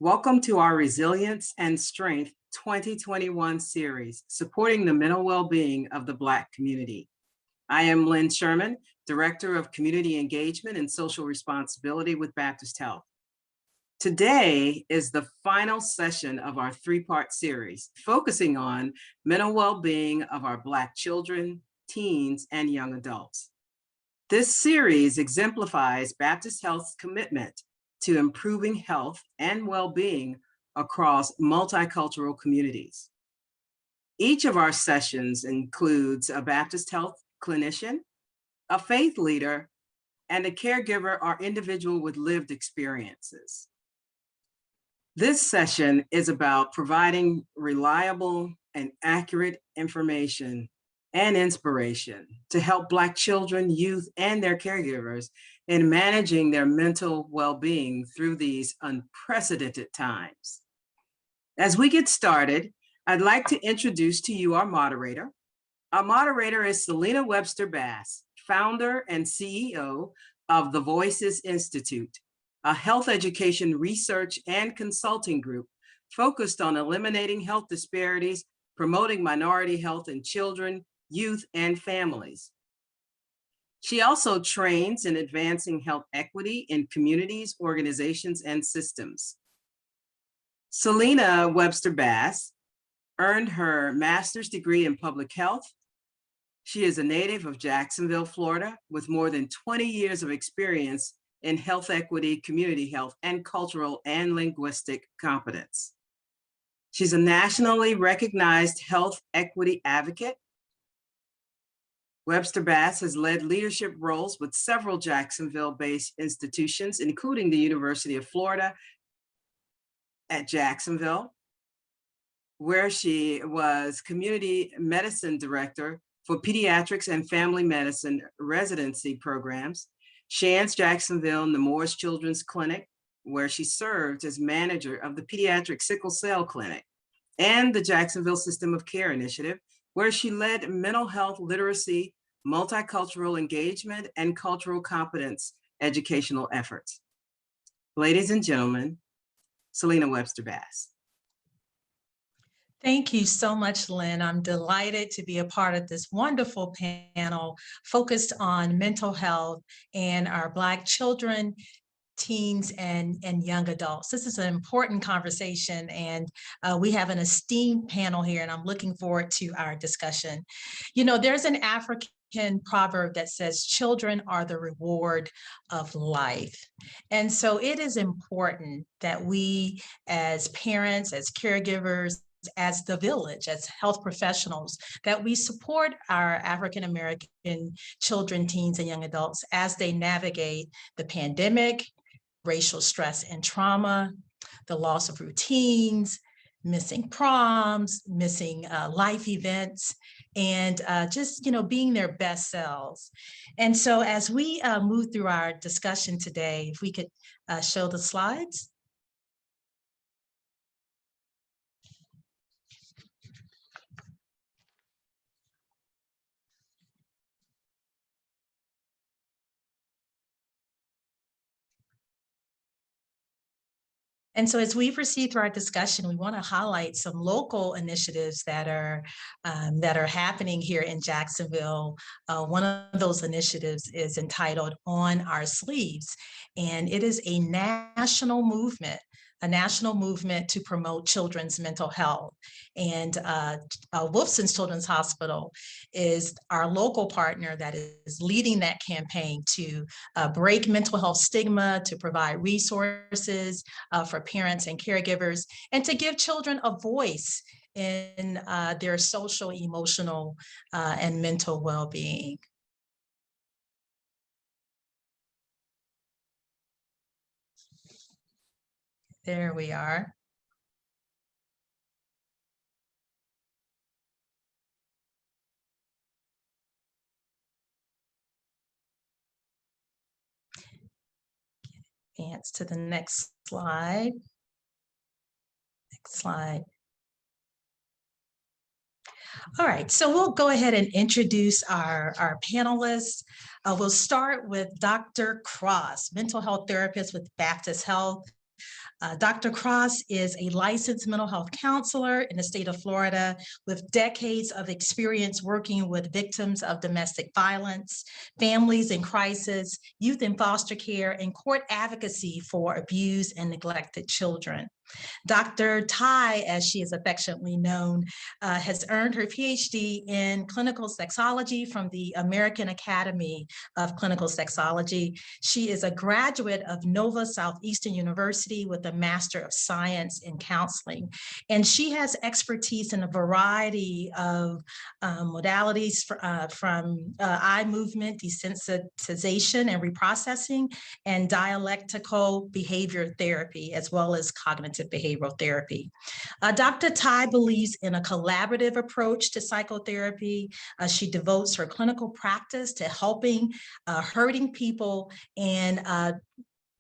Welcome to our Resilience and Strength 2021 series, supporting the mental well-being of the Black community. I am Lynn Sherman, Director of Community Engagement and Social Responsibility with Baptist Health. Today is the final session of our three-part series, focusing on mental well-being of our Black children, teens, and young adults. This series exemplifies Baptist Health's commitment to improving health and well-being across multicultural communities. Each of our sessions includes a Baptist Health clinician, a faith leader, and a caregiver or individual with lived experiences. This session is about providing reliable and accurate information and inspiration to help Black children, youth, and their caregivers in managing their mental well-being through these unprecedented times. As we get started, I'd like to introduce to you our moderator. Our moderator is Selena Webster Bass, founder and CEO of the Voices Institute, a health education research and consulting group focused on eliminating health disparities, promoting minority health in children, youth, and families. She also trains in advancing health equity in communities, organizations, and systems. Selena Webster Bass earned her master's degree in public health. She is a native of Jacksonville, Florida, with more than 20 years of experience in health equity, community health, and cultural and linguistic competence. She's a nationally recognized health equity advocate. Webster Bass has led leadership roles with several Jacksonville-based institutions, including the University of Florida at Jacksonville, where she was community medicine director for pediatrics and family medicine residency programs, Shands Jacksonville Nemours Children's Clinic, where she served as manager of the Pediatric Sickle Cell Clinic, and the Jacksonville System of Care Initiative, where she led mental health literacy, multicultural engagement, and cultural competence educational efforts. Ladies and gentlemen, Selena Webster Bass. Thank you so much, Lynn. I'm delighted to be a part of this wonderful panel focused on mental health and our Black children, teens, and young adults. This is an important conversation, and we have an esteemed panel here, and I'm looking forward to our discussion. You know, there's an African proverb that says children are the reward of life. And so it is important that we as parents, as caregivers, as the village, as health professionals, that we support our African-American children, teens, and young adults as they navigate the pandemic, racial stress and trauma, the loss of routines, missing proms, missing life events, and just, being their best selves. And so as we move through our discussion today, if we could show the slides. And so as we proceed through our discussion, we want to highlight some local initiatives that are happening here in Jacksonville. One of those initiatives is entitled On Our Sleeves, and it is a national movement to promote children's mental health. And Wolfson's Children's Hospital is our local partner that is leading that campaign to break mental health stigma, to provide resources for parents and caregivers, and to give children a voice in their social, emotional, and mental well-being. There we are. Advance to the next slide. Next slide. All right, so we'll go ahead and introduce our panelists. We'll start with Dr. Cross, mental health therapist with Baptist Health. Dr. Cross is a licensed mental health counselor in the state of Florida with decades of experience working with victims of domestic violence, families in crisis, youth in foster care, and court advocacy for abused and neglected children. Dr. Ty, as she is affectionately known, has earned her PhD in clinical sexology from the American Academy of Clinical Sexology. She is a graduate of Nova Southeastern University with a Master of Science in Counseling. And she has expertise in a variety of modalities from eye movement, desensitization and reprocessing, and dialectical behavior therapy, as well as cognitive behavioral therapy. Dr. Ty believes in a collaborative approach to psychotherapy. She devotes her clinical practice to helping hurting people and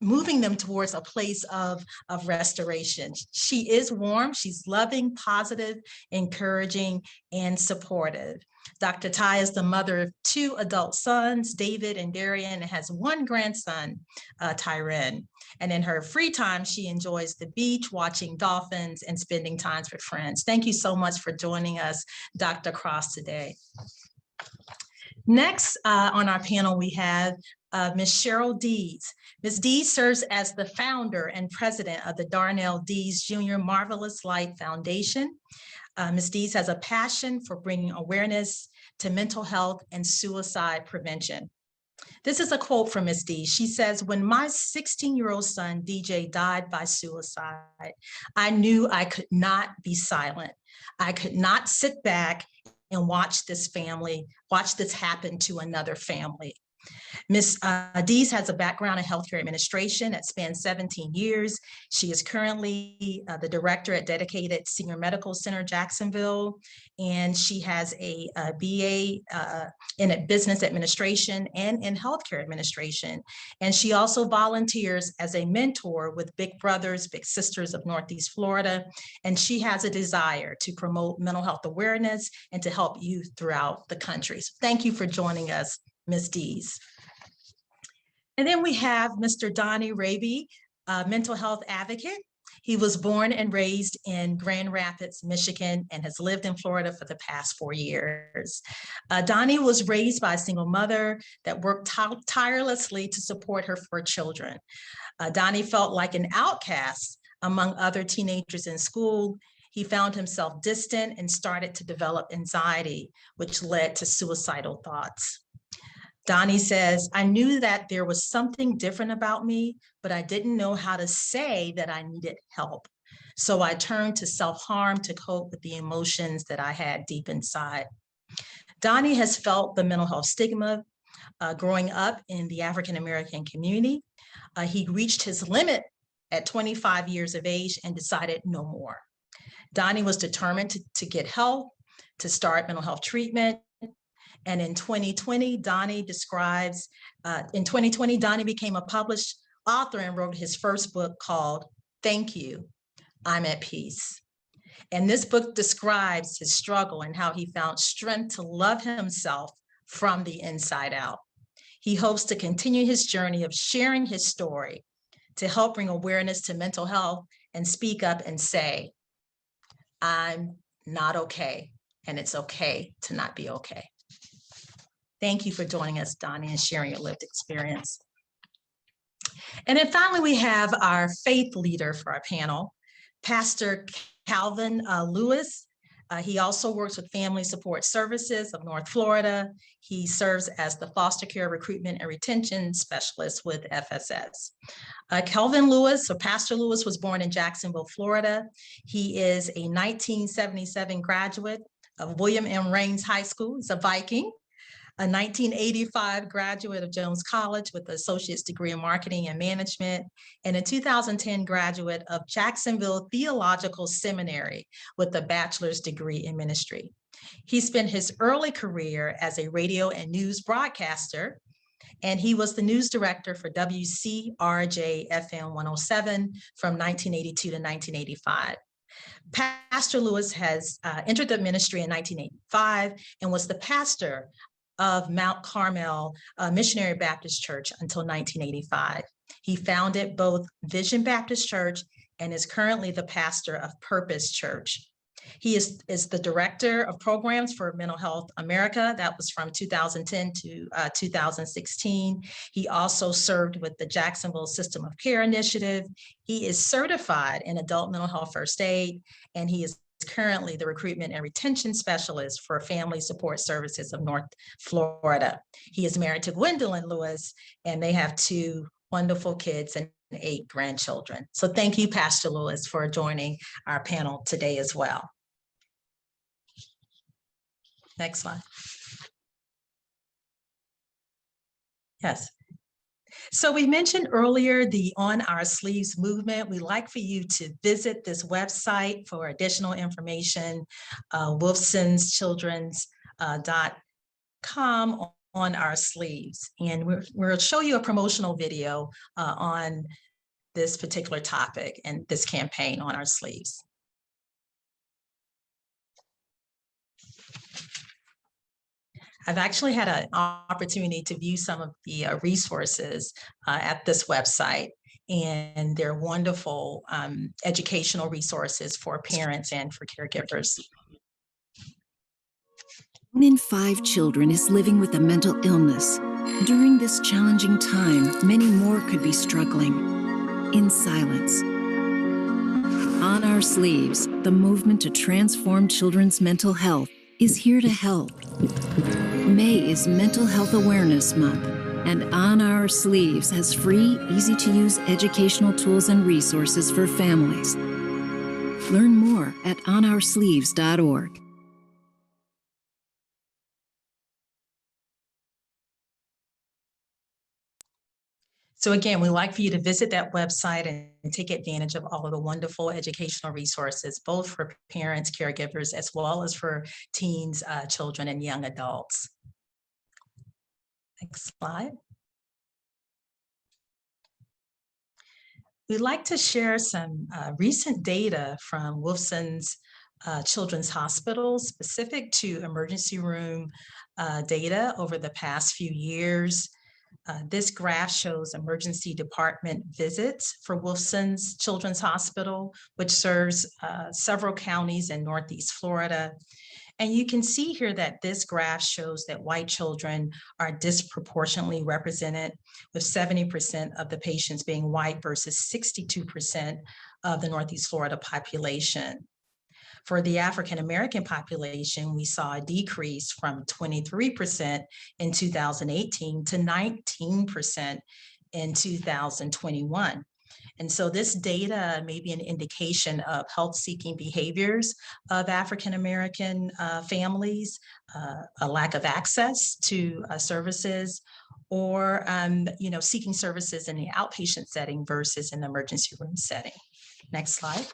moving them towards a place of restoration. She is warm, she's loving, positive, encouraging, and supportive. Dr. Ty is the mother of 2 adult sons, David and Darian, and has 1 grandson, Tyren. And in her free time, she enjoys the beach, watching dolphins, and spending time with friends. Thank you so much for joining us, Dr. Cross, today. Next on our panel, we have Ms. Cheryl Dees. Ms. Dees serves as the founder and president of the Darnell Dees Jr. Marvelous Light Foundation. Ms. Dees has a passion for bringing awareness to mental health and suicide prevention. This is a quote from Ms. Dees. She says, "When my 16-year-old son, DJ, died by suicide, I knew I could not be silent. I could not sit back and watch this happen to another family." Ms. Dees has a background in healthcare administration that spans 17 years. She is currently the director at Dedicated Senior Medical Center, Jacksonville, and she has a BA in business administration and in healthcare administration. And she also volunteers as a mentor with Big Brothers, Big Sisters of Northeast Florida. And she has a desire to promote mental health awareness and to help youth throughout the country. So thank you for joining us, Ms. Dees. And then we have Mr. Donnie Raby, a mental health advocate. He was born and raised in Grand Rapids, Michigan, and has lived in Florida for the past 4 years. Donnie was raised by a single mother that worked tirelessly to support her 4 children. Donnie felt like an outcast among other teenagers in school. He found himself distant and started to develop anxiety, which led to suicidal thoughts. Donnie says, "I knew that there was something different about me, but I didn't know how to say that I needed help. So I turned to self-harm to cope with the emotions that I had deep inside." Donnie has felt the mental health stigma growing up in the African-American community. He reached his limit at 25 years of age and decided no more. Donnie was determined to get help, to start mental health treatment. And in 2020, Donnie became a published author and wrote his first book called "Thank You, I'm at Peace." And this book describes his struggle and how he found strength to love himself from the inside out. He hopes to continue his journey of sharing his story to help bring awareness to mental health and speak up and say, "I'm not okay, and it's okay to not be okay." Thank you for joining us, Donnie, and sharing your lived experience. And then finally, we have our faith leader for our panel, Pastor Calvin Lewis. He also works with Family Support Services of North Florida. He serves as the Foster Care Recruitment and Retention Specialist with FSS. Calvin Lewis, or Pastor Lewis, was born in Jacksonville, Florida. He is a 1977 graduate of William M. Raines High School. He's a Viking. A 1985 graduate of Jones College with an associate's degree in marketing and management, and a 2010 graduate of Jacksonville Theological Seminary with a bachelor's degree in ministry. He spent his early career as a radio and news broadcaster, and he was the news director for WCRJ FM 107 from 1982 to 1985. Pastor Lewis has entered the ministry in 1985 and was the pastor of Mount Carmel Missionary Baptist Church until 1985. He founded both Vision Baptist Church and is currently the pastor of Purpose Church. He is the director of programs for Mental Health America. That was from 2010 to 2016. He also served with the Jacksonville System of Care Initiative. He is certified in adult mental health first aid, and he is currently the recruitment and retention specialist for Family Support Services of North Florida. He is married to Gwendolyn Lewis, and they have 2 wonderful kids and 8 grandchildren. So thank you, Pastor Lewis, for joining our panel today as well. Next slide. Yes. So we mentioned earlier the On Our Sleeves movement. We'd like for you to visit this website for additional information, wolfsonschildrens.com on our sleeves. And we'll show you a promotional video on this particular topic and this campaign on our sleeves. I've actually had an opportunity to view some of the resources at this website, and they're wonderful educational resources for parents and for caregivers. 1 in 5 children is living with a mental illness. During this challenging time, many more could be struggling in silence. On Our Sleeves, the movement to transform children's mental health is here to help. May is Mental Health Awareness Month, and On Our Sleeves has free, easy-to-use educational tools and resources for families. Learn more at onoursleeves.org. So again, we'd like for you to visit that website and take advantage of all of the wonderful educational resources, both for parents, caregivers, as well as for teens, children, and young adults. Next slide. We'd like to share some recent data from Wolfson's Children's Hospital, specific to emergency room data over the past few years. This graph shows emergency department visits for Wolfson's Children's Hospital, which serves several counties in Northeast Florida. And you can see here that this graph shows that white children are disproportionately represented, with 70% of the patients being white versus 62% of the Northeast Florida population. For the African-American population, we saw a decrease from 23% in 2018 to 19% in 2021. And so this data may be an indication of health-seeking behaviors of African-American families, a lack of access to services, or seeking services in the outpatient setting versus an emergency room setting. Next slide.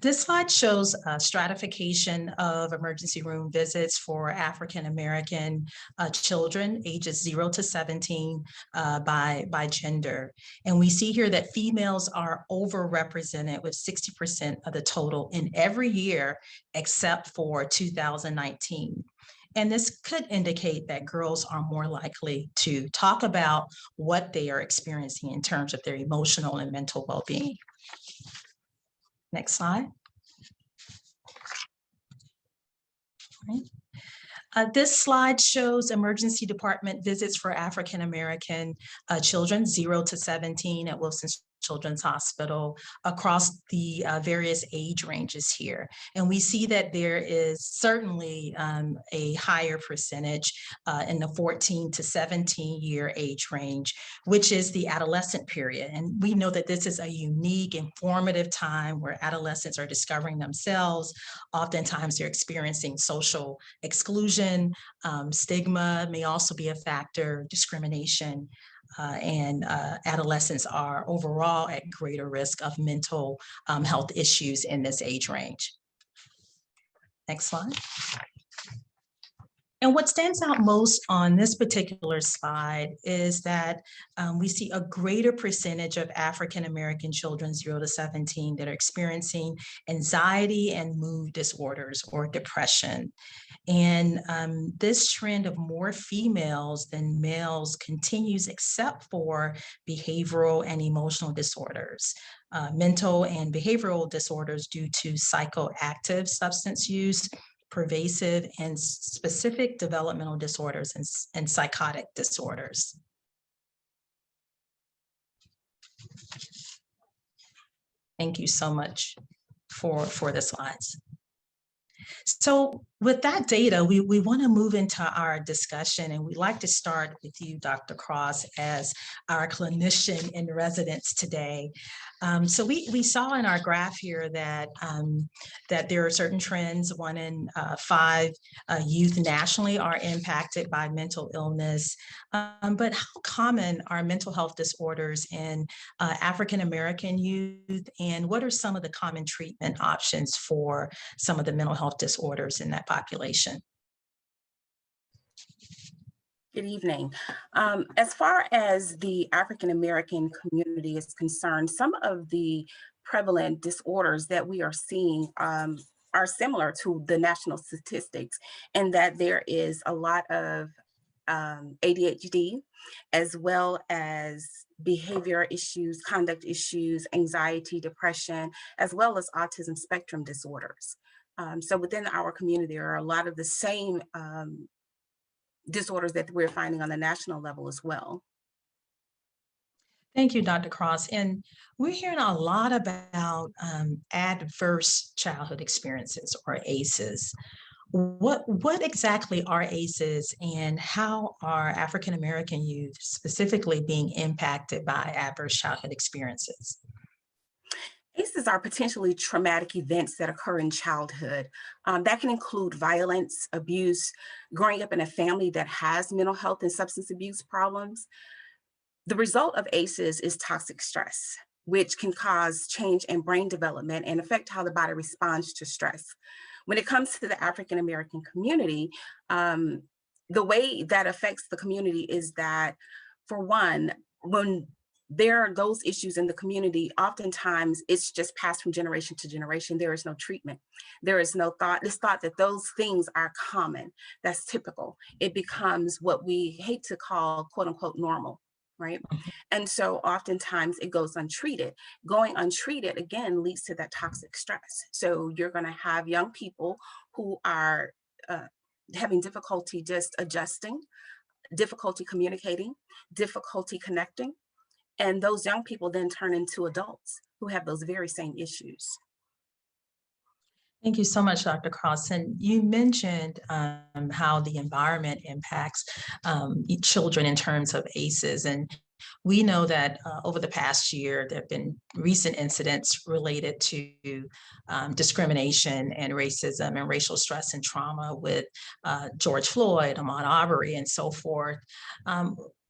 This slide shows stratification of emergency room visits for African-American children ages 0 to 17 by gender. And we see here that females are overrepresented with 60% of the total in every year except for 2019. And this could indicate that girls are more likely to talk about what they are experiencing in terms of their emotional and mental well-being. Next slide. This slide shows emergency department visits for African-American children 0 to 17 at Wolfson's Children's Hospital across the various age ranges here. And we see that there is certainly a higher percentage in the 14 to 17 year age range, which is the adolescent period. And we know that this is a unique, informative time where adolescents are discovering themselves. Oftentimes they're experiencing social exclusion, stigma may also be a factor, discrimination, and adolescents are overall at greater risk of mental health issues in this age range. Next slide. And what stands out most on this particular slide is that we see a greater percentage of African American children 0 to 17 that are experiencing anxiety and mood disorders or depression. And this trend of more females than males continues except for behavioral and emotional disorders. Mental and behavioral disorders due to psychoactive substance use, pervasive and specific developmental disorders, and psychotic disorders. Thank you so much for the slides. So with that data, we want to move into our discussion, and we'd like to start with you, Dr. Cross, as our clinician in residence today. So we saw in our graph here that, that there are certain trends. 1 in 5 youth nationally are impacted by mental illness. But how common are mental health disorders in African-American youth, and what are some of the common treatment options for some of the mental health disorders in that population? Good evening. As far as the African-American community is concerned, some of the prevalent disorders that we are seeing are similar to the national statistics, in that there is a lot of ADHD, as well as behavior issues, conduct issues, anxiety, depression, as well as autism spectrum disorders. So within our community, there are a lot of the same disorders that we're finding on the national level as well. Thank you, Dr. Cross. And we're hearing a lot about adverse childhood experiences, or ACEs. What exactly are ACEs, and how are African American youth specifically being impacted by adverse childhood experiences? ACEs are potentially traumatic events that occur in childhood. That can include violence, abuse, growing up in a family that has mental health and substance abuse problems. The result of ACEs is toxic stress, which can cause change in brain development and affect how the body responds to stress. When it comes to the African American community, the way that affects the community is that, for one, when there are those issues in the community, oftentimes it's just passed from generation to generation. There is no treatment. There is no thought. It's thought that those things are common. That's typical. It becomes what we hate to call, quote unquote, normal, right? And so oftentimes it goes untreated. Going untreated, again, leads to that toxic stress. So you're going to have young people who are having difficulty just adjusting, difficulty communicating, difficulty connecting. And those young people then turn into adults who have those very same issues. Thank you so much, Dr. Cross. And you mentioned how the environment impacts children in terms of ACEs. And we know that over the past year, there have been recent incidents related to discrimination and racism and racial stress and trauma with George Floyd, Ahmaud Arbery, and so forth.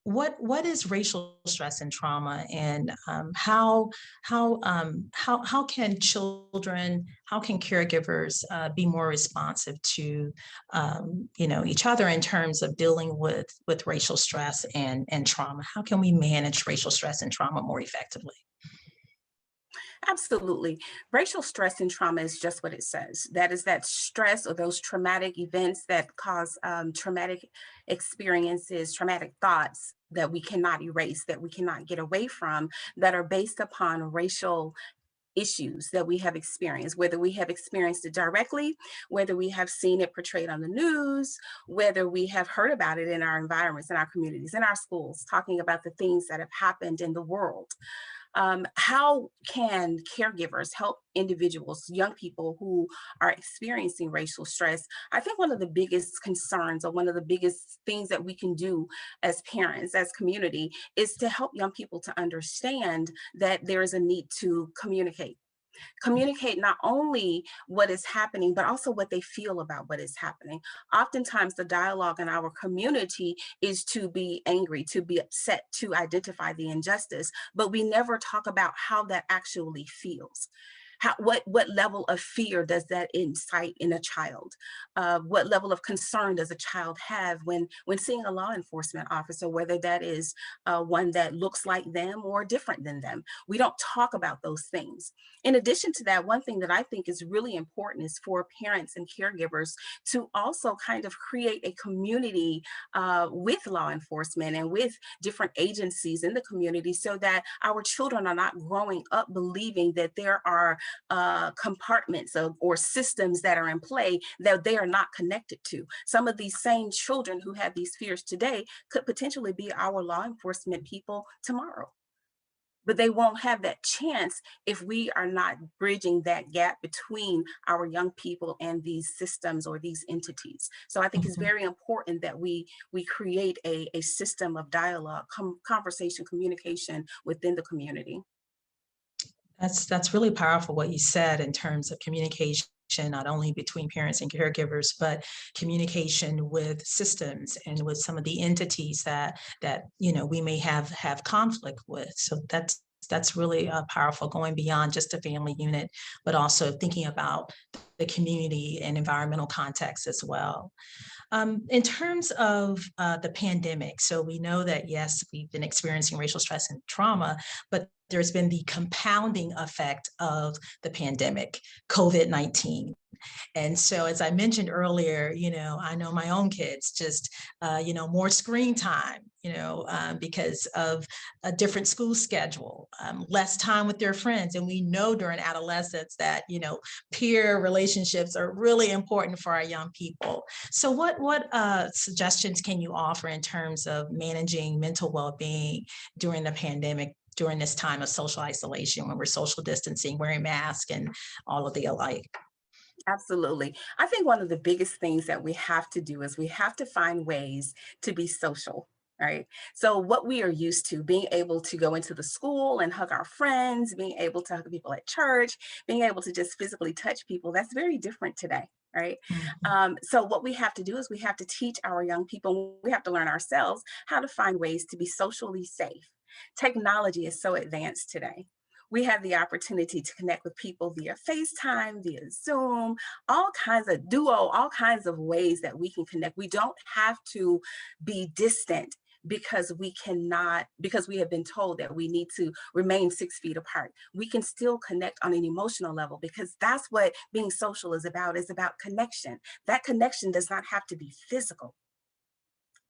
What is racial stress and trauma, and how can children, how can caregivers be more responsive to each other in terms of dealing with racial stress and trauma? How can we manage racial stress and trauma more effectively? Absolutely. Racial stress and trauma is just what it says. That is that stress or those traumatic events that cause traumatic experiences, traumatic thoughts that we cannot erase, that we cannot get away from, that are based upon racial issues that we have experienced, whether we have experienced it directly, whether we have seen it portrayed on the news, whether we have heard about it in our environments, in our communities, in our schools, talking about the things that have happened in the world. How can caregivers help individuals, young people who are experiencing racial stress? I think one of the biggest concerns, or one of the biggest things that we can do as parents, as community, is to help young people to understand that there is a need to communicate. Communicate not only what is happening, but also what they feel about what is happening. Oftentimes the dialogue in our community is to be angry, to be upset, to identify the injustice, but we never talk about how that actually feels. what level of fear does that incite in a child? What level of concern does a child have when seeing a law enforcement officer, whether that is one that looks like them or different than them? We don't talk about those things. In addition to that, one thing that I think is really important is for parents and caregivers to also kind of create a community with law enforcement and with different agencies in the community, so that our children are not growing up believing that there are compartments or systems that are in play that they are not connected to. Some of these same children who have these fears today could potentially be our law enforcement people tomorrow. But they won't have that chance if we are not bridging that gap between our young people and these systems or these entities. So I think it's Mhm. very important that we create a system of dialogue, conversation, communication within the community. That's really powerful what you said in terms of communication, not only between parents and caregivers, but communication with systems and with some of the entities that we may have conflict with. So that's really powerful, going beyond just a family unit, but also thinking about the community and environmental context as well. In terms of the pandemic, so we know that, yes, we've been experiencing racial stress and trauma, but there's been the compounding effect of the pandemic, COVID-19. And so, as I mentioned earlier, I know my own kids just, more screen time, because of a different school schedule, less time with their friends. And we know during adolescence that, peer relationships are really important for our young people. So what suggestions can you offer in terms of managing mental well-being during the pandemic, during this time of social isolation, when we're social distancing, wearing masks and all of the alike? Absolutely. I think one of the biggest things that we have to do is we have to find ways to be social. Right. So what we are used to, being able to go into the school and hug our friends, being able to hug people at church, being able to just physically touch people, that's very different today. Right. Mhm. So what we have to do is we have to teach our young people, we have to learn ourselves how to find ways to be socially safe. Technology is so advanced today. We have the opportunity to connect with people via FaceTime, via Zoom, all kinds of Duo, all kinds of ways that we can connect. We don't have to be distant because because we have been told that we need to remain 6 feet apart. We can still connect on an emotional level, because that's what being social is about connection. That connection does not have to be physical.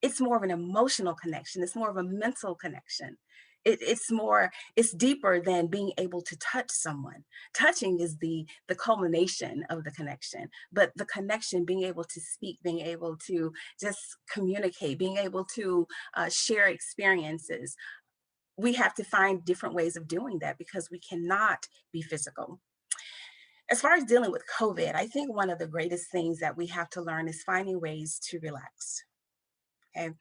It's more of an emotional connection. It's more of a mental connection. It's deeper than being able to touch someone. Touching is the culmination of the connection, but the connection, being able to speak, being able to just communicate, being able to share experiences, we have to find different ways of doing that because we cannot be physical. As far as dealing with COVID, I think one of the greatest things that we have to learn is finding ways to relax. Okay.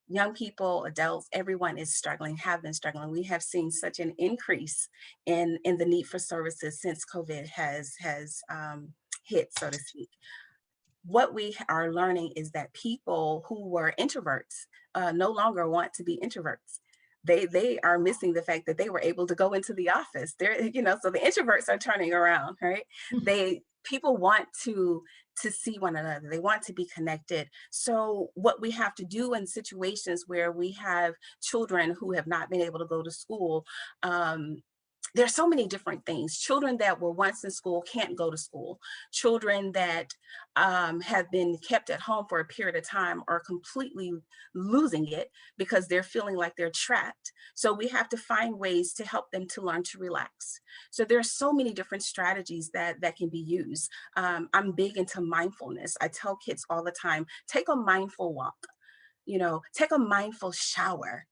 Young people, adults, everyone is struggling, have been struggling. We have seen such an increase in the need for services since COVID has hit, so to speak. What we are learning is that people who were introverts no longer want to be introverts. They are missing the fact that they were able to go into the office. So the introverts are turning around, right? People want to see one another. They want to be connected. So what we have to do in situations where we have children who have not been able to go to school, there's so many different things. Children that were once in school can't go to school. Children that have been kept at home for a period of time are completely losing it because they're feeling like they're trapped. So we have to find ways to help them to learn to relax. So there's so many different strategies that can be used. I'm big into mindfulness. I tell kids all the time, take a mindful walk, take a mindful shower,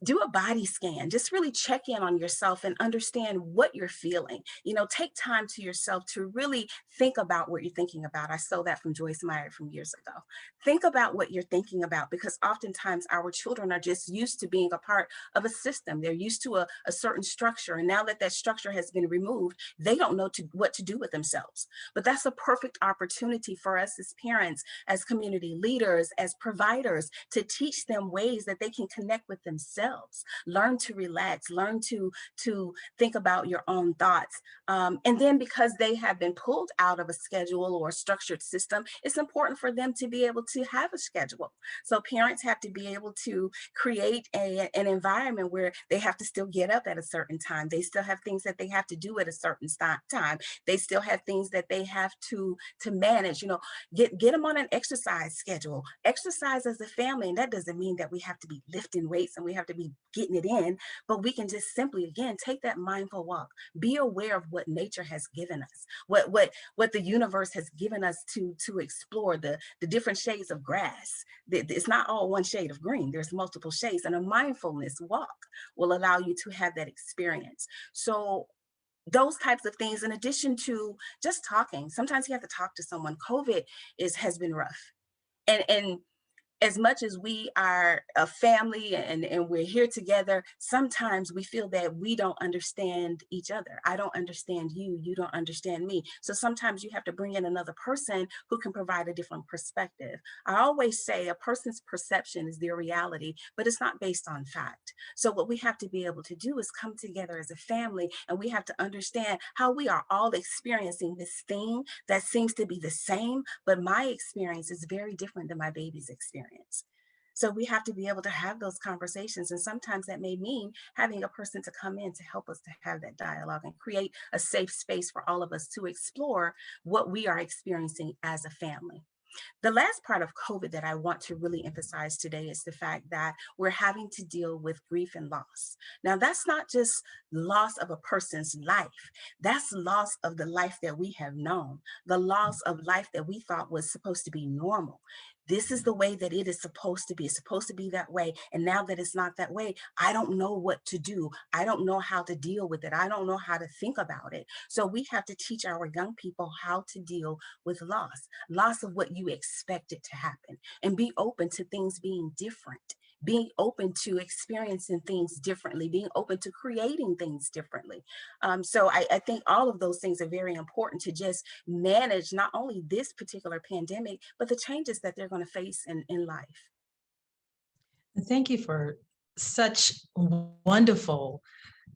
do a body scan, just really check in on yourself and understand what you're feeling. Take time to yourself to really think about what you're thinking about. I stole that from Joyce Meyer from years ago. Think about what you're thinking about, because oftentimes our children are just used to being a part of a system. They're used to a certain structure. And now that that structure has been removed, they don't know what to do with themselves. But that's a perfect opportunity for us as parents, as community leaders, as providers, to teach them ways that they can connect with themselves themselves, learn to relax, learn to think about your own thoughts. And then because they have been pulled out of a schedule or a structured system, it's important for them to be able to have a schedule. So parents have to be able to create an environment where they have to still get up at a certain time. They still have things that they have to do at a certain time. They still have things that they have to manage. You know, get them on an exercise schedule. Exercise as a family, and that doesn't mean that we have to be lifting weights and we have to be getting it in, but we can just simply, again, take that mindful walk. Be aware of what nature has given us, what the universe has given us to explore, the different shades of grass. It's not all one shade of green. There's multiple shades, and a mindfulness walk will allow you to have that experience. So those types of things, in addition to just talking, sometimes you have to talk to someone. COVID has been rough. And as much as we are a family and we're here together, sometimes we feel that we don't understand each other. I don't understand you, you don't understand me. So sometimes you have to bring in another person who can provide a different perspective. I always say a person's perception is their reality, but it's not based on fact. So what we have to be able to do is come together as a family, and we have to understand how we are all experiencing this thing that seems to be the same, but my experience is very different than my baby's experience. So we have to be able to have those conversations. And sometimes that may mean having a person to come in to help us to have that dialogue and create a safe space for all of us to explore what we are experiencing as a family. The last part of COVID that I want to really emphasize today is the fact that we're having to deal with grief and loss. Now, that's not just loss of a person's life, that's loss of the life that we have known, the loss of life that we thought was supposed to be normal. This is the way that it is supposed to be. It's supposed to be that way. And now that it's not that way, I don't know what to do. I don't know how to deal with it. I don't know how to think about it. So we have to teach our young people how to deal with loss of what you expected to happen, and be open to things being different. Being open to experiencing things differently, being open to creating things differently. So I think all of those things are very important to just manage not only this particular pandemic, but the changes that they're going to face in life. Thank you for such wonderful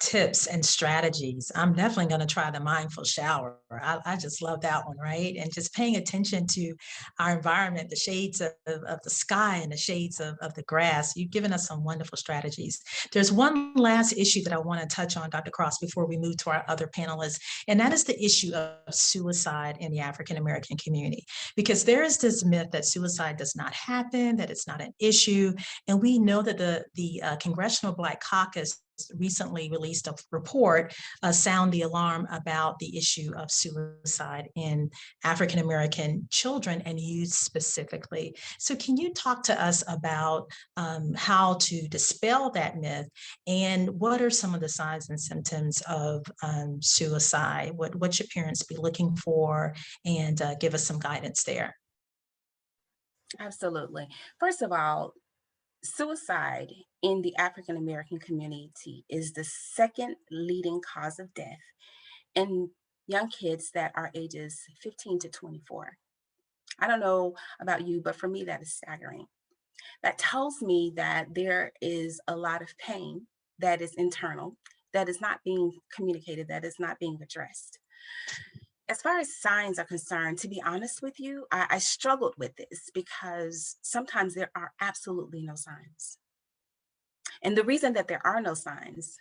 tips and strategies. I'm definitely going to try the mindful shower. I just love that one, right? And just paying attention to our environment, the shades of the sky and the shades of the grass. You've given us some wonderful strategies. There's one last issue that I want to touch on, Dr. Cross, before we move to our other panelists, and that is the issue of suicide in the African American community. Because there is this myth that suicide does not happen, that it's not an issue. And we know that the Congressional Black Caucus recently released a report sound the alarm about the issue of suicide in African American children and youth specifically. So can you talk to us about how to dispel that myth, and what are some of the signs and symptoms of suicide? What should parents be looking for, and give us some guidance there? Absolutely. First of all, suicide in the African American community is the second leading cause of death in young kids that are ages 15 to 24. I don't know about you, but for me, that is staggering. That tells me that there is a lot of pain that is internal, that is not being communicated, that is not being addressed. As far as signs are concerned, to be honest with you, I struggled with this because sometimes there are absolutely no signs. And the reason that there are no signs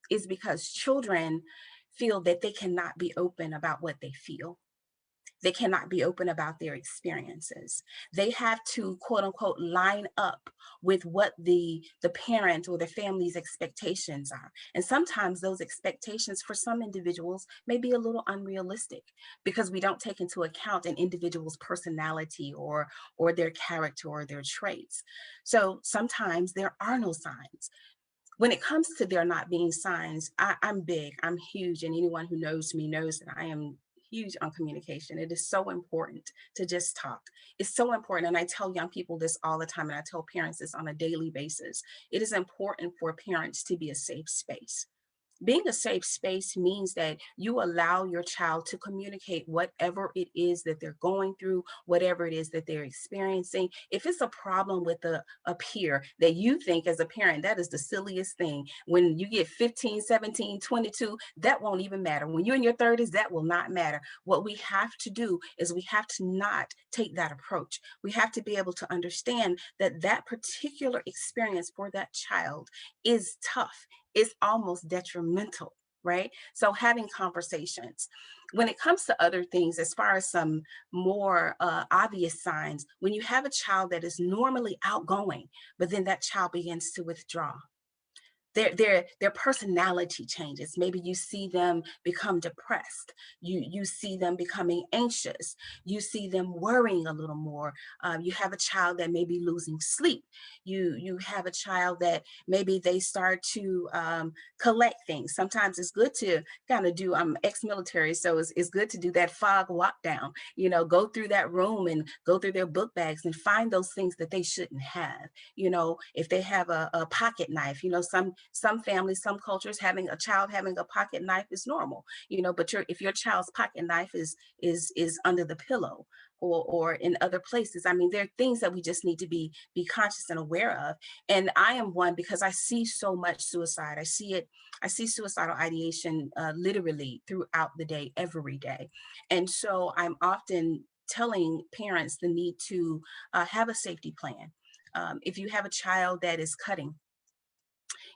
is because children feel that they cannot be open about what they feel. They cannot be open about their experiences. They have to, quote unquote, line up with what the parent or the family's expectations are. And sometimes those expectations for some individuals may be a little unrealistic because we don't take into account an individual's personality or their character or their traits. So sometimes there are no signs. When it comes to there not being signs, I'm big, I'm huge, and anyone who knows me knows that I am huge on communication. It is so important to just talk. It's so important. And I tell young people this all the time, and I tell parents this on a daily basis. It is important for parents to be a safe space. Being a safe space means that you allow your child to communicate whatever it is that they're going through, whatever it is that they're experiencing. If it's a problem with a peer that you think as a parent, that is the silliest thing. When you get 15, 17, 22, that won't even matter. When you're in your 30s, that will not matter. What we have to do is we have to not take that approach. We have to be able to understand that that particular experience for that child is tough. It's almost detrimental, right? So having conversations. When it comes to other things, as far as some more obvious signs, when you have a child that is normally outgoing, but then that child begins to withdraw, their personality changes. Maybe you see them become depressed. You see them becoming anxious. You see them worrying a little more. You have a child that may be losing sleep. You have a child that maybe they start to collect things. Sometimes it's good to kind of do, I'm ex-military, so it's good to do that fog walk down, go through that room and go through their book bags and find those things that they shouldn't have. If they have a pocket knife, some families, some cultures, having a child having a pocket knife is normal, but if your child's pocket knife is under the pillow or in other places, I mean, there are things that we just need to be conscious and aware of. And I am one, because I see so much suicide. I see suicidal ideation literally throughout the day, every day. And so I'm often telling parents the need to have a safety plan. If you have a child that is cutting,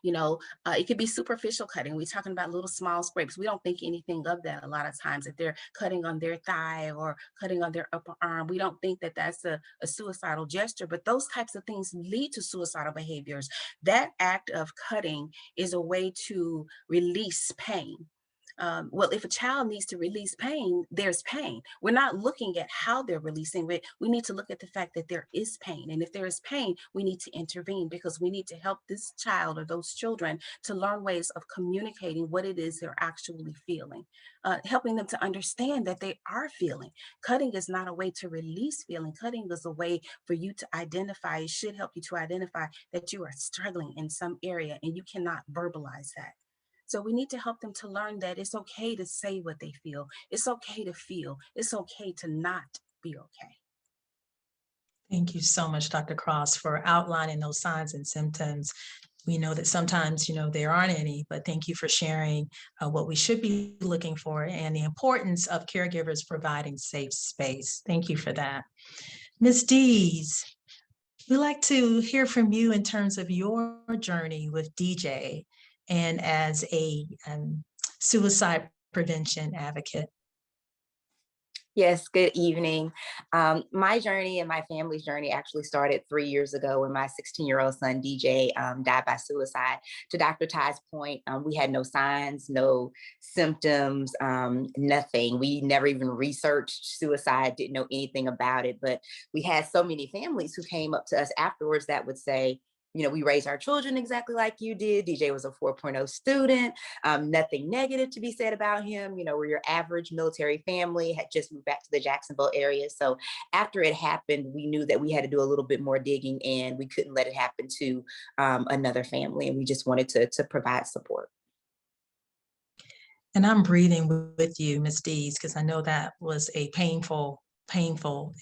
it could be superficial cutting. We're talking about little small scrapes. We don't think anything of that a lot of times. If they're cutting on their thigh or cutting on their upper arm, we don't think that that's a suicidal gesture, but those types of things lead to suicidal behaviors. That act of cutting is a way to release pain. Well, if a child needs to release pain, there's pain. We're not looking at how they're releasing it. We need to look at the fact that there is pain. And if there is pain, we need to intervene, because we need to help this child or those children to learn ways of communicating what it is they're actually feeling, helping them to understand that they are feeling. Cutting is not a way to release feeling. Cutting is a way for you to identify, it should help you to identify that you are struggling in some area and you cannot verbalize that. So we need to help them to learn that it's okay to say what they feel. It's okay to feel. It's okay to not be okay. Thank you so much, Dr. Cross, for outlining those signs and symptoms. We know that sometimes, there aren't any, but thank you for sharing what we should be looking for and the importance of caregivers providing safe space. Thank you for that. Ms. Dees, we'd like to hear from you in terms of your journey with DJ and as a suicide prevention advocate. Yes, good evening. My journey and my family's journey actually started 3 years ago when my 16-year-old son, DJ, died by suicide. To Dr. Ty's point, we had no signs, no symptoms, nothing. We never even researched suicide, didn't know anything about it. But we had so many families who came up to us afterwards that would say, we raised our children exactly like you did. DJ was a 4.0 student. Nothing negative to be said about him. We're your average military family, had just moved back to the Jacksonville area. So after it happened, we knew that we had to do a little bit more digging, and we couldn't let it happen to another family. And we just wanted to provide support. And I'm breathing with you, Ms. Dees, because I know that was a painful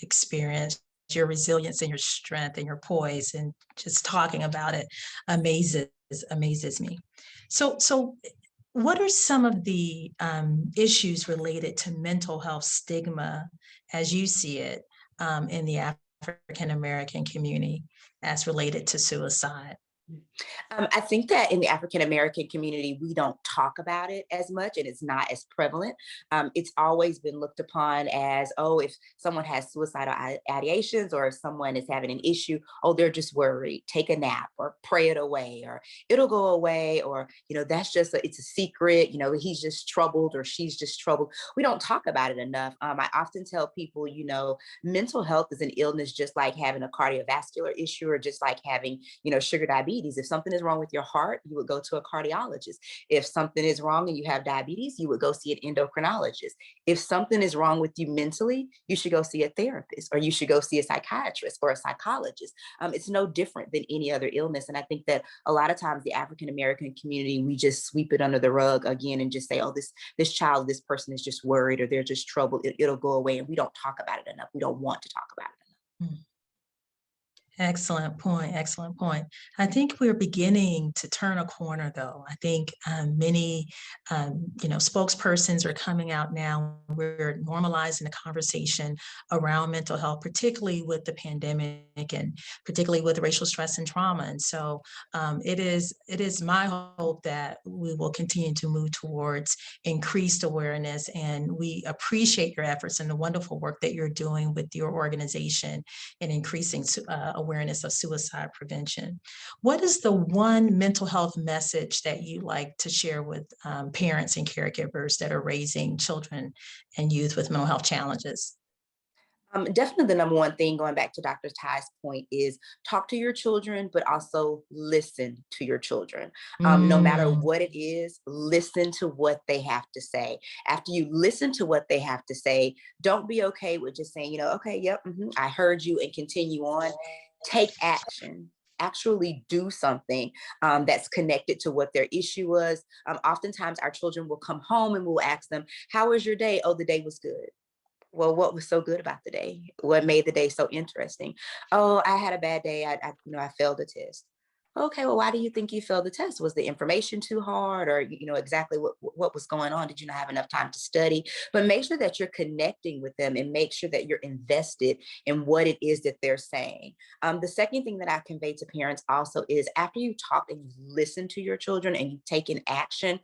experience. Your resilience and your strength and your poise, and just talking about it amazes me. So what are some of the issues related to mental health stigma as you see it in the African American community as related to suicide? I think that in the African American community, we don't talk about it as much, and it's not as prevalent. It's always been looked upon as, oh, if someone has suicidal ideations or if someone is having an issue, oh, they're just worried, take a nap or pray it away, or it'll go away, or, that's just, it's a secret, he's just troubled or she's just troubled. We don't talk about it enough. I often tell people, mental health is an illness just like having a cardiovascular issue or just like having, sugar diabetes. diabetes. If something is wrong with your heart, you would go to a cardiologist. If something is wrong and you have diabetes, you would go see an endocrinologist. If something is wrong with you mentally, you should go see a therapist, or you should go see a psychiatrist or a psychologist. It's no different than any other illness. And I think that a lot of times the African American community, we just sweep it under the rug again and just say, oh, this child, this person is just worried, or they're just troubled. It'll go away. And we don't talk about it enough. We don't want to talk about it enough. Excellent point. Excellent point. I think we're beginning to turn a corner, though. I think many, spokespersons are coming out now. We're normalizing the conversation around mental health, particularly with the pandemic and particularly with racial stress and trauma. And so it is my hope that we will continue to move towards increased awareness. And we appreciate your efforts and the wonderful work that you're doing with your organization in increasing awareness of suicide prevention. What is the one mental health message that you like to share with parents and caregivers that are raising children and youth with mental health challenges? Definitely the number one thing, going back to Dr. Ty's point, is talk to your children, but also listen to your children. No matter what it is, listen to what they have to say. After you listen to what they have to say, don't be okay with just saying, okay, yep, I heard you, and continue on. Take action. Actually do something that's connected to what their issue was. Oftentimes our children will come home and we'll ask them, how was your day? Oh, the day was good. Well, what was so good about the day? What made the day so interesting? Oh, I had a bad day. I failed a test. Okay, well, why do you think you failed the test? Was the information too hard, or exactly what was going on? Did you not have enough time to study? But make sure that you're connecting with them, and make sure that you're invested in what it is that they're saying. The second thing that I convey to parents also is, after you talk and you listen to your children and you take an action,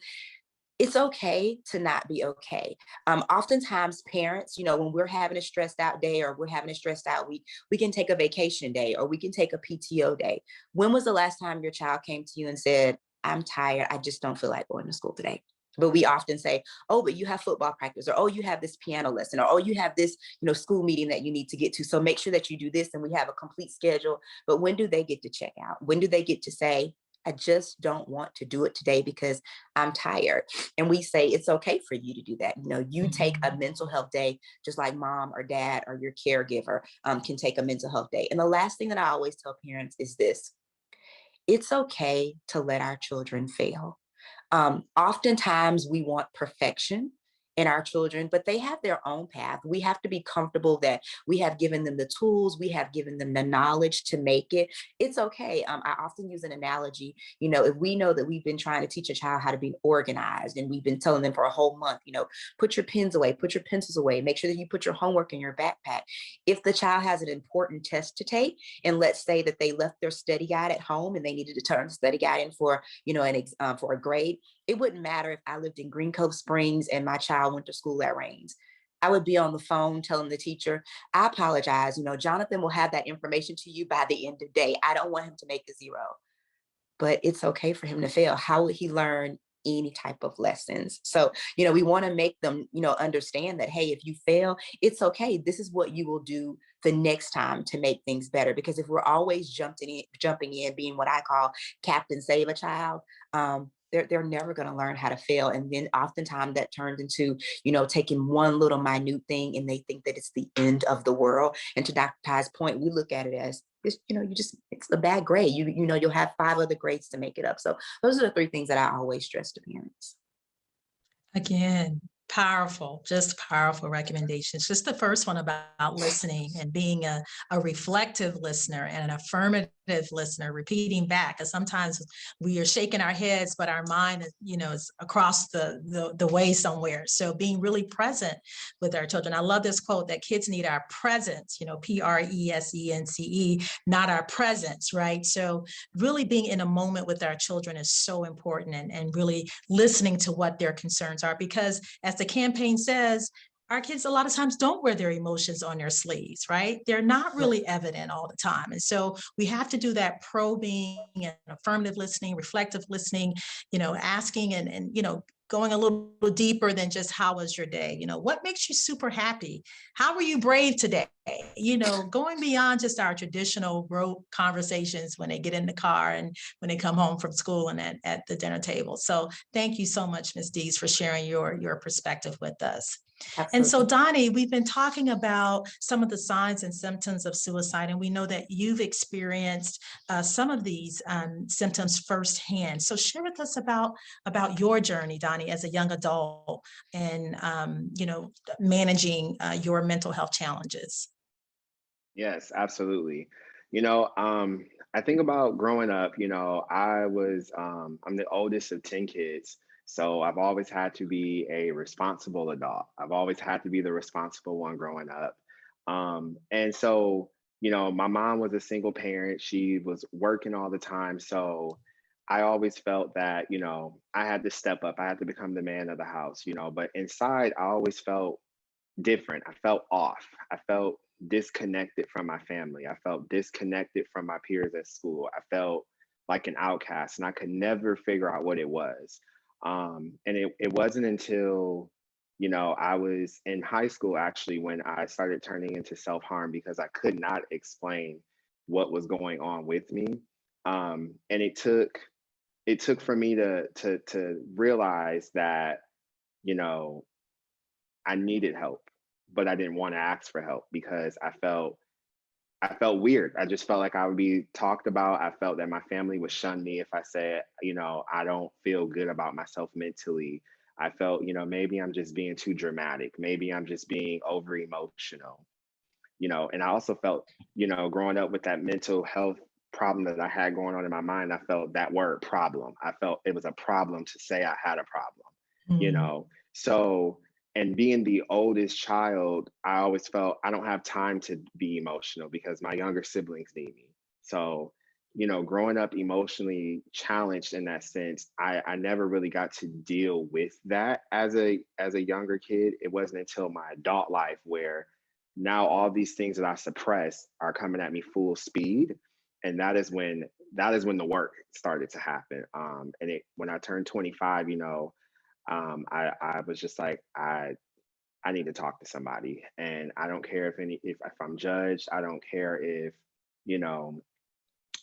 it's okay to not be okay. Oftentimes parents, when we're having a stressed out day or we're having a stressed out week, we can take a vacation day or we can take a PTO day. When was the last time your child came to you and said, I'm tired, I just don't feel like going to school today? But we often say, oh, but you have football practice, or, oh, you have this piano lesson, or, oh, you have this, school meeting that you need to get to. So make sure that you do this, and we have a complete schedule. But when do they get to check out? When do they get to say, I just don't want to do it today because I'm tired? And we say, it's okay for you to do that. You take a mental health day, just like mom or dad or your caregiver can take a mental health day. And the last thing that I always tell parents is this: it's okay to let our children fail. Oftentimes we want perfection in our children, but they have their own path. We have to be comfortable that we have given them the tools, we have given them the knowledge to make it. It's okay. I often use an analogy. If we know that we've been trying to teach a child how to be organized, and we've been telling them for a whole month, put your pens away, put your pencils away, make sure that you put your homework in your backpack. If the child has an important test to take, and let's say that they left their study guide at home and they needed to turn the study guide in for, for a grade, it wouldn't matter if I lived in Green Cove Springs and my child went to school at Rains. I would be on the phone telling the teacher, I apologize, Jonathan will have that information to you by the end of the day. I don't want him to make a 0, but it's okay for him to fail. How would he learn any type of lessons? So, we want to make them, understand that, hey, if you fail, it's okay. This is what you will do the next time to make things better. Because if we're always jumping in, being what I call Captain Save a Child, they're never going to learn how to fail. And then oftentimes that turns into, taking one little minute thing, and they think that it's the end of the world. And to Dr. Ty's point, we look at it as, it's a bad grade. You'll have 5 other grades to make it up. So those are the 3 things that I always stress to parents. Again, just powerful recommendations. Just the first one about listening and being a reflective listener and an affirmative listener, repeating back. Because sometimes we are shaking our heads, but our mind is, is across the way somewhere. So being really present with our children. I love this quote that kids need our presence, PRESENCE, not our presence, right? So really being in a moment with our children is so important, and really listening to what their concerns are, because as the campaign says, our kids a lot of times don't wear their emotions on their sleeves, right? They're not really evident all the time. And so we have to do that probing and affirmative listening, reflective listening, asking and going a little deeper than just how was your day? You know, what makes you super happy? How were you brave today? You know, going beyond just our traditional rote conversations when they get in the car and when they come home from school and at the dinner table. So thank you so much, Ms. Dees, for sharing your perspective with us. And so, Absolutely. Donnie, we've been talking about some of the signs and symptoms of suicide, and we know that you've experienced some of these symptoms firsthand. So share with us about your journey, Donnie, as a young adult and, you know, managing your mental health challenges. Yes, absolutely. You know, I think about growing up, you know, I'm the oldest of 10 kids. So I've always had to be a responsible adult. I've always had to be the responsible one growing up. And so, you know, my mom was a single parent. She was working all the time. So I always felt that, you know, I had to step up. I had to become the man of the house, you know, but inside I always felt different. I felt off. I felt disconnected from my family. I felt disconnected from my peers at school. I felt like an outcast and I could never figure out what it was. And it wasn't until, you know, I was in high school actually when I started turning into self-harm because I could not explain what was going on with me. And it took for me to realize that, you know, I needed help, but I didn't want to ask for help because I felt weird. I just felt like I would be talked about. I felt that my family would shun me if I said, you know, I don't feel good about myself mentally. I felt, you know, maybe I'm just being too dramatic. Maybe I'm just being over emotional, you know. And I also felt, you know, growing up with that mental health problem that I had going on in my mind, I felt that word problem. I felt it was a problem to say I had a problem, you Mm. know. So, and being the oldest child, I always felt I don't have time to be emotional because my younger siblings need me. So, you know, growing up emotionally challenged in that sense, I never really got to deal with that as a younger kid. It wasn't until my adult life where now all these things that I suppressed are coming at me full speed. And that is when the work started to happen. And it when I turned 25, you know, I was just like, I need to talk to somebody, and I don't care if I'm judged. I don't care if, you know,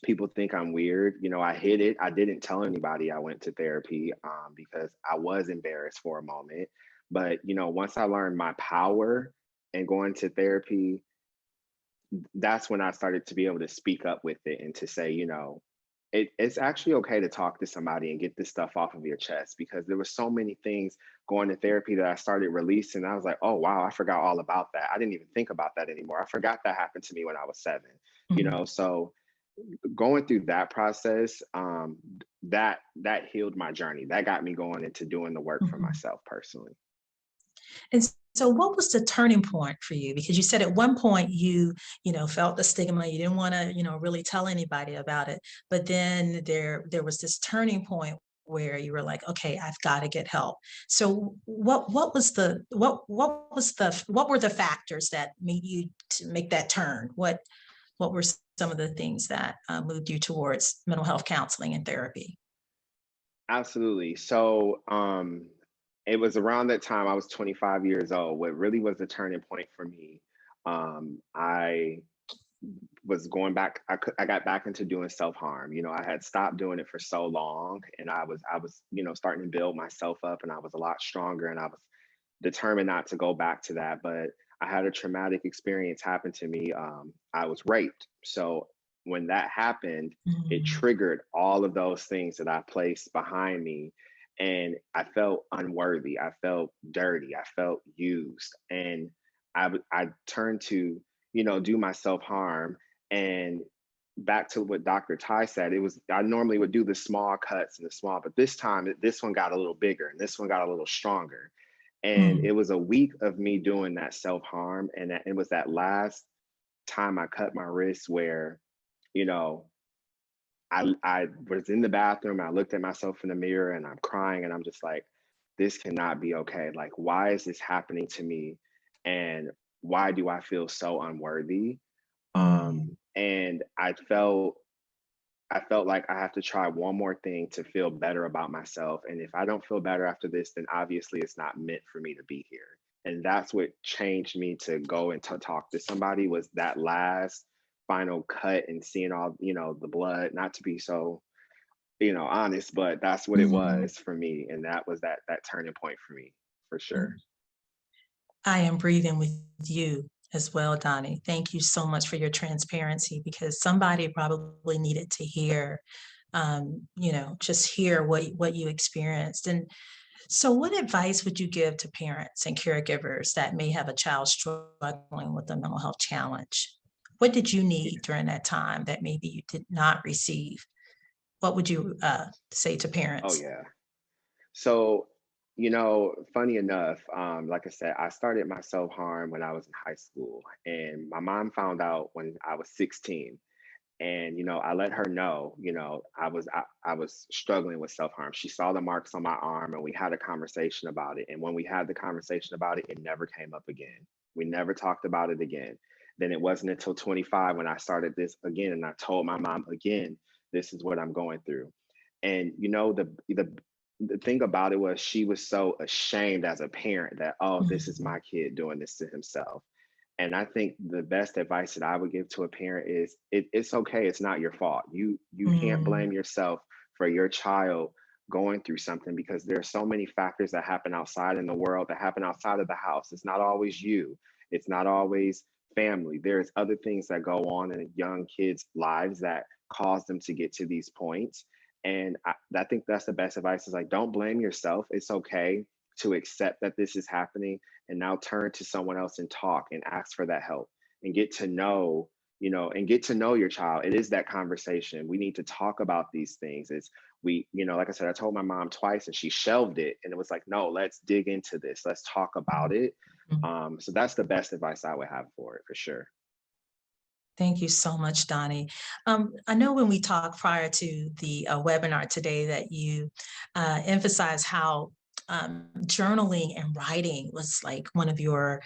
people think I'm weird. You know, I hid it. I didn't tell anybody I went to therapy because I was embarrassed for a moment. But you know, once I learned my power and going to therapy, that's when I started to be able to speak up with it and to say, you know, it's actually okay to talk to somebody and get this stuff off of your chest because there were so many things going to therapy that I started releasing. I was like, oh, wow, I forgot all about that. I didn't even think about that anymore. I forgot that happened to me when I was 7, you Mhm. know? So going through that process, that healed my journey. That got me going into doing the work for Mhm. myself personally. And so what was the turning point for you? Because you said at one point you know, felt the stigma, you didn't want to, you know, really tell anybody about it. But then there was this turning point where you were like, okay, I've got to get help. So what was the what were the factors that made you to make that turn? What were some of the things that moved you towards mental health counseling and therapy? Absolutely. So, it was around that time I was 25 years old. What really was the turning point for me, I was going back. I got back into doing self harm. You know, I had stopped doing it for so long, and I was you know starting to build myself up, and I was a lot stronger, and I was determined not to go back to that. But I had a traumatic experience happen to me. I was raped. So when that happened, it Mm. triggered all of those things that I placed behind me. And I felt unworthy. I felt dirty. I felt used. And I turned to, you know, do my self harm. And back to what Dr. Ty said, I normally would do the small cuts and the small, but this time this one got a little bigger and this one got a little stronger. And Mm. it was a week of me doing that self-harm. And it was that last time I cut my wrist where, you know, I was in the bathroom, I looked at myself in the mirror and I'm crying and I'm just like, this cannot be okay. Like, why is this happening to me? And why do I feel so unworthy? Mm. And I felt I felt like I have to try one more thing to feel better about myself. And if I don't feel better after this, then obviously it's not meant for me to be here. And that's what changed me to go and to talk to somebody, was that last final cut and seeing all, the blood, not to be so, honest, but that's what it Mhm. was for me. And that was that turning point for me, for sure. I am breathing with you as well, Donnie. Thank you so much for your transparency, because somebody probably needed to hear, just hear what you experienced. And so what advice would you give to parents and caregivers that may have a child struggling with a mental health challenge? What did you need during that time that maybe you did not receive? What would you say to Oh parents? yeah. So, funny enough, like I said, I started my self harm when I was in high school, and my mom found out when I was 16. And I let her know, I was struggling with self harm. She saw the marks on my arm, and we had a conversation about it. And when we had the conversation about it, it never came up again. We never talked about it again. Then it wasn't until 25 when I started this again, and I told my mom again, this is what I'm going through. And the thing about it was, she was so ashamed as a parent that, oh, this is Mhm. my kid doing this to himself. And I think the best advice that I would give to a parent is, it's okay. It's not your fault. You can't Mm, blame yourself for your child going through something, because there are so many factors that happen outside in the world, that happen outside of the house. It's not always you. It's not always family. There's other things that go on in young kids' lives that cause them to get to these points. And I think that's the best advice, is like, don't blame yourself. It's okay to accept that this is happening, and now turn to someone else and talk and ask for that help, and get to know your child. It is that conversation. We need to talk about these things. Like I said, I told my mom twice and she shelved it, and it was like, no, let's dig into this. Let's talk about it. mhm. So that's the best advice I would have for it, for sure. Thank you so much, Donnie. I know when we talked prior to the webinar today that you emphasized how journaling and writing was like one of your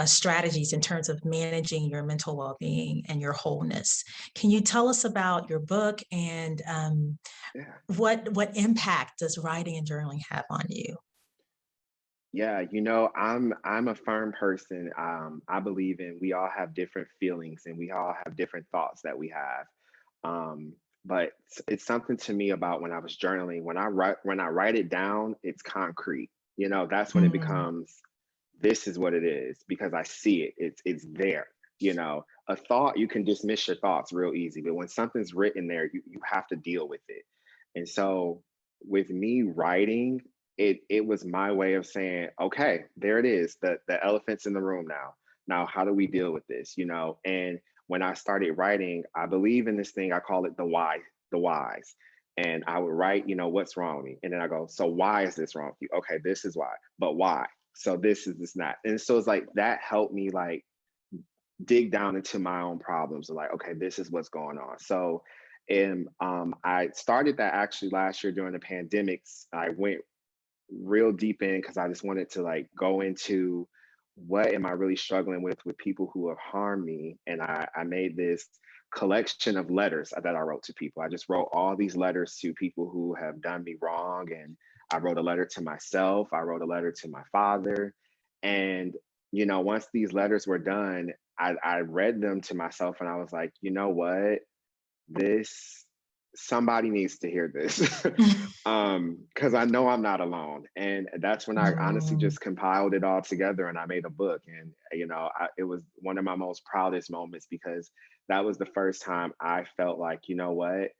strategies in terms of managing your mental well-being and your wholeness. Can you tell us about your book, and Yeah. what impact does writing and journaling have on you? Yeah, I'm a firm person. I believe in, we all have different feelings, and we all have different thoughts that we have. But it's something to me about when I was journaling, when I write it down, it's concrete. That's when it Mm, becomes, this is what it is, because I see it. It's there. A thought, you can dismiss your thoughts real easy, but when something's written there, you have to deal with it. And so with me writing, it was my way of saying, okay, there it is. The elephant's in the room now. Now, how do we deal with this? And when I started writing, I believe in this thing, I call it the whys. And I would write, what's wrong with me? And then I go, so why is this wrong with you? Okay, this is why, but why? So this is this not. And so it's like that helped me, like, dig down into my own problems, and like, okay, this is what's going on. So, and I started that actually last year during the pandemics. I went real deep in, because I just wanted to, like, go into, what am I really struggling with people who have harmed me. And I made this collection of letters that I wrote to people. I just wrote all these letters to people who have done me wrong. And I wrote a letter to myself. I wrote a letter to my father. And once these letters were done, I read them to myself, and I was like, you know what, this somebody needs to hear this. Because I know I'm not alone. And that's when I honestly mm, just compiled it all together, and I made a book. And it was one of my most proudest moments, because that was the first time I felt like, you know what,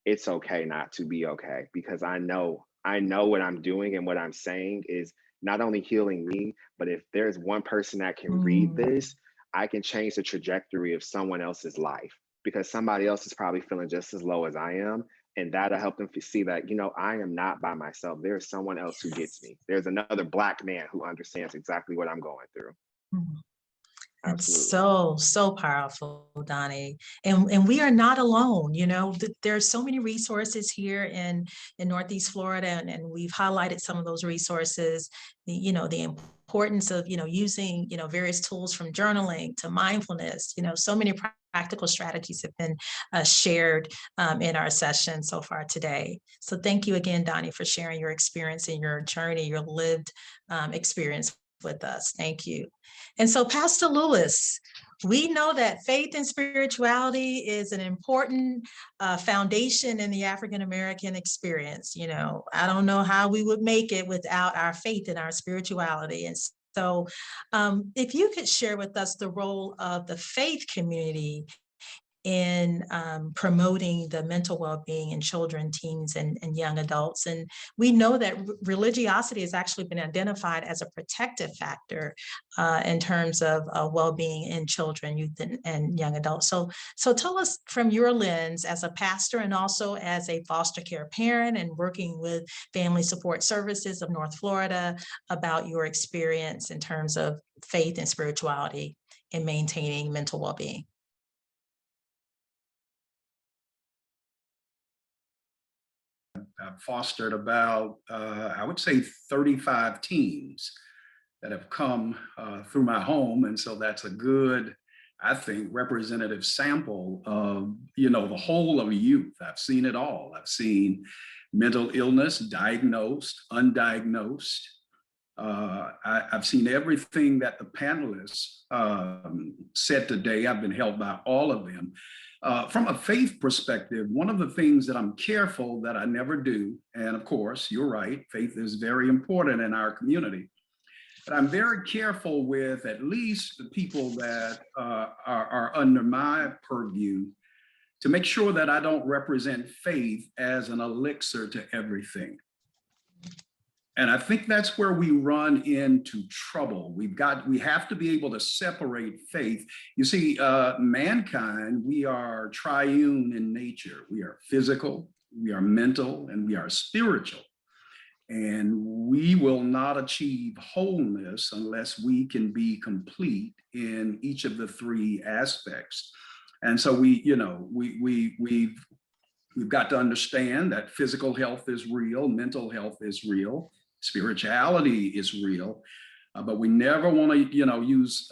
it's okay not to be okay, because I know what I'm doing and what I'm saying is not only healing me, but if there's one person that can read mm. this, I can change the trajectory of someone else's life, because somebody else is probably feeling just as low as I am. And that'll help them see that, I am not by myself. There's someone else who gets Yes. me. There's another Black man who understands exactly what I'm going through. Mm. That's Absolutely. so, so powerful, Donnie. And we are not alone. There are so many resources here in Northeast Florida, and we've highlighted some of those resources, the importance of, using, various tools from journaling to mindfulness. So many practical strategies have been shared in our session so far today. So thank you again, Donnie, for sharing your experience and your journey, your lived experience with us. Thank you. And so, Pastor Lewis, we know that faith and spirituality is an important foundation in the African-American experience. I don't know how we would make it without our faith and our spirituality. And so if you could share with us the role of the faith community in promoting the mental well-being in children, teens, and young adults. And we know that religiosity has actually been identified as a protective factor in terms of well-being in children, youth, and young adults. So tell us from your lens as a pastor and also as a foster care parent and working with Family Support Services of North Florida about your experience in terms of faith and spirituality in maintaining mental well-being. I've fostered about, I would say 35 teens that have come through my home. And so that's a good, I think, representative sample of, the whole of youth. I've seen it all. I've seen mental illness, diagnosed, undiagnosed. I've seen everything that the panelists said today. I've been helped by all of them. From a faith perspective, one of the things that I'm careful that I never do, and of course, you're right, faith is very important in our community, but I'm very careful with at least the people that are under my purview to make sure that I don't represent faith as an elixir to everything. And I think that's where we run into trouble. We have to be able to separate faith. You see, mankind, we are triune in nature. We are physical, we are mental, and we are spiritual. And we will not achieve wholeness unless we can be complete in each of the three aspects. And so we've got to understand that physical health is real, mental health is real, spirituality is real, but we never want to, use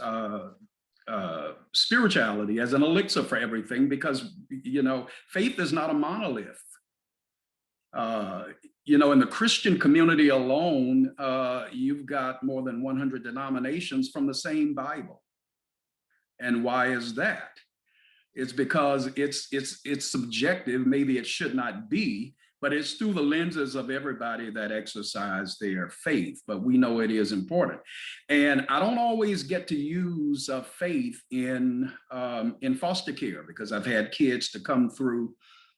spirituality as an elixir for everything because, faith is not a monolith. In the Christian community alone, you've got more than 100 denominations from the same Bible. And why is that? It's because it's subjective. Maybe it should not be, but it's through the lenses of everybody that exercise their faith. But we know it is important. And I don't always get to use faith in foster care because I've had kids to come through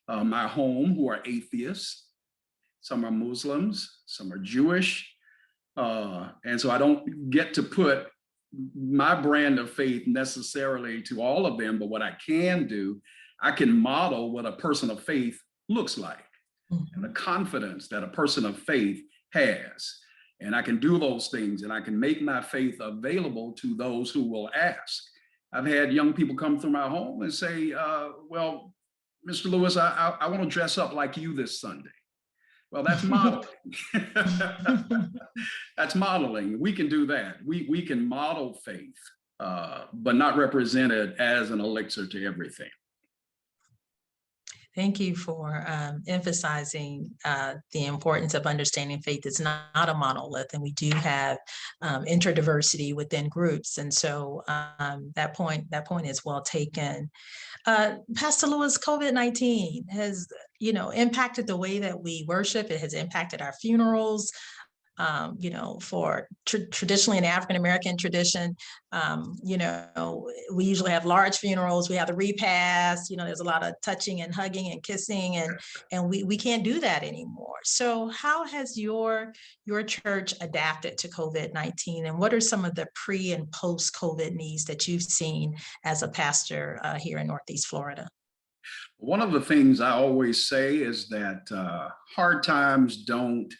my home who are atheists. Some are Muslims, some are Jewish. And so I don't get to put my brand of faith necessarily to all of them, but what I can do, I can model what a person of faith looks like and the confidence that a person of faith has. And I can do those things and I can make my faith available to those who will ask. I've had young people come through my home and say, well, Mr. Lewis, I want to dress up like you this Sunday. Well, that's modeling. That's modeling. We can do that. We can model faith, but not represent it as an elixir to everything. Thank you for emphasizing the importance of understanding faith is not a monolith, and we do have interdiversity within groups. And so that point is well taken. Pastor Lewis, COVID-19 has, impacted the way that we worship. It has impacted our funerals. For traditionally in African-American tradition, we usually have large funerals. We have the repast, there's a lot of touching and hugging and kissing, and we can't do that anymore. So how has your church adapted to COVID-19, and what are some of the pre and post-COVID needs that you've seen as a pastor here in Northeast Florida? One of the things I always say is that hard times don't